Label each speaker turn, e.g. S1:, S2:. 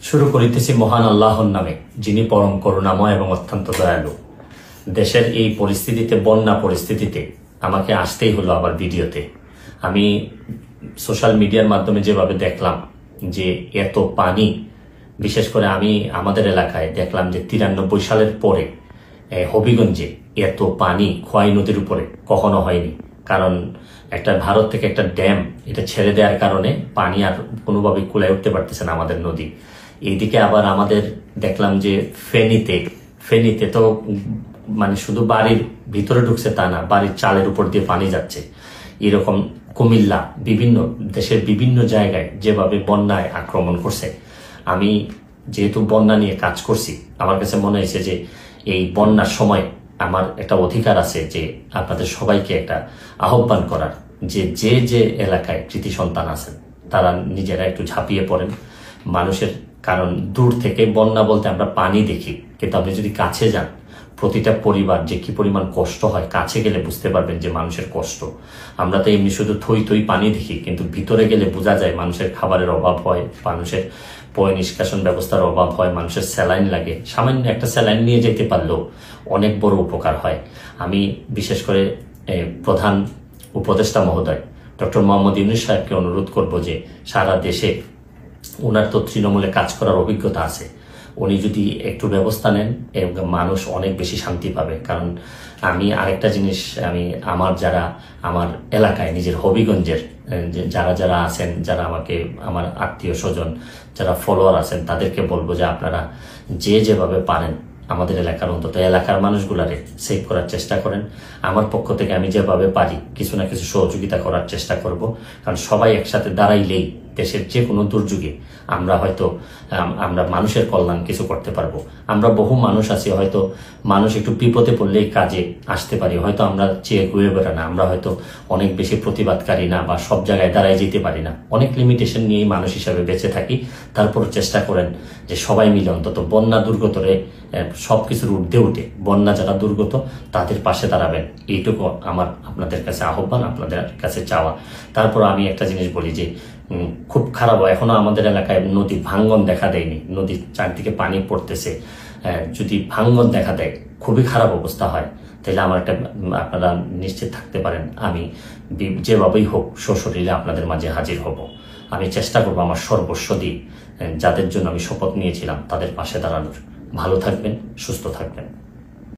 S1: শুরু করিতেছি মহান আল্লাহর নামে, যিনি পরম করুণাময় এবং অত্যন্ত দয়ালু। দেশের এই পরিস্থিতিতে, বন্যা পরিস্থিতিতে আমাকে আসতেই হলো আবার ভিডিওতে। আমি সোশ্যাল মিডিয়ার মাধ্যমে যেভাবে দেখলাম যে এত পানি, বিশেষ করে আমি আমাদের এলাকায় দেখলাম যে 93 সালের পরে হবিগঞ্জে এত পানি খোয়াই নদীর উপরে কখনো হয়নি। কারণ একটা ভারত থেকে একটা ড্যাম এটা ছেড়ে দেওয়ার কারণে পানি আর কোনোভাবে কুলায় উঠতে পারতেছে না আমাদের নদী। এইদিকে আবার আমাদের দেখলাম যে ফেনীতে তো মানে শুধু বাড়ির ভিতরে ঢুকছে তা না, বাড়ির চালের উপর দিয়ে পানি যাচ্ছে। এরকম কুমিল্লা, বিভিন্ন দেশের বিভিন্ন জায়গায় যেভাবে বন্যায় আক্রমণ করছে। আমি যেহেতু বন্যা নিয়ে কাজ করছি, আমার কাছে মনে হয়েছে যে এই বন্যার সময় আমার একটা অধিকার আছে যে আপনাদের সবাইকে একটা আহ্বান করার, যে যে যে এলাকায় কৃতি সন্তান আছেন তারা নিজেরা একটু ঝাঁপিয়ে পড়েন মানুষের। কারণ দূর থেকে বন্যা বলতে আমরা পানি দেখি, কিন্তু আপনি যদি কাছে যান, প্রতিটা পরিবার যে কি পরিমাণ কষ্ট হয়, কাছে গেলে বুঝতে পারবেন যে মানুষের কষ্ট। আমরা তো এমনি শুধু থই পানি দেখি, কিন্তু ভিতরে গেলে বোঝা যায় মানুষের খাবারের অভাব হয়, মানুষের পয় নিষ্কাশন ব্যবস্থার অভাব হয়, মানুষের স্যালাইন লাগে। সামান্য একটা স্যালাইন নিয়ে যেতে পারলেও অনেক বড় উপকার হয়। আমি বিশেষ করে প্রধান উপদেষ্টা মহোদয় ডক্টর মোহাম্মদ ইউনূস সাহেবকে অনুরোধ করব যে সারা দেশে ওনার তো তৃণমূলে কাজ করার অভিজ্ঞতা আছে, উনি যদি একটু ব্যবস্থা নেন মানুষ অনেক বেশি শান্তি পাবে। কারণ আমি আরেকটা জিনিস, আমি আমার এলাকায় নিজের হবিগঞ্জের যারা যারা আছেন, যারা আমাকে আমার আত্মীয় স্বজন যারা ফলোয়ার আছেন, তাদেরকে বলবো যে আপনারা যেভাবে পারেন আমাদের এলাকার, অন্তত এলাকার মানুষগুলারে সেভ করার চেষ্টা করেন। আমার পক্ষ থেকে আমি যেভাবে পারি কিছু না কিছু সহযোগিতা করার চেষ্টা করব। কারণ সবাই একসাথে দাঁড়াইলেই দেশের যে কোনো দুর্যোগে আমরা মানুষের কল্যাণ কিছু করতে পারবো। আমরা বহু মানুষ আছি, হয়তো মানুষ একটু বিপদে পড়লেই কাজে আসতে পারি, হয়তো আমরা চেয়ে ঘুরে বেড়া না, আমরা হয়তো অনেক বেশি প্রতিবাদকারী না, বা সব জায়গায় দাঁড়ায় যেতে পারি না, অনেক লিমিটেশন নিয়েই মানুষ হিসাবে বেঁচে থাকি। তারপর চেষ্টা করেন যে সবাই মিলে অন্তত বন্যা দুর্গতরে সবকিছুর ঊর্ধ্বে উঠে বন্যা যারা দুর্গত তাদের পাশে দাঁড়াবেন, এইটুকু আমার আপনাদের কাছে আহ্বান, আপনাদের কাছে চাওয়া। তারপর আমি একটা জিনিস বলি যে খুব খারাপ, এখনো আমাদের এলাকায় নদী ভাঙ্গন দেখা দেয়নি, নদীর চারদিকে পানি পড়তেছে। যদি ভাঙ্গন দেখা দেয়, খুবই খারাপ অবস্থা হয়, তাহলে আমার আপনারা নিশ্চিত থাকতে পারেন আমি যেভাবেই হোক সশরীরে আপনাদের মাঝে হাজির হব। আমি চেষ্টা করবো আমার সর্বস্ব দিয়ে যাদের জন্য আমি শপথ নিয়েছিলাম তাদের পাশে দাঁড়ানোর। ভালো থাকবেন, সুস্থ থাকবেন।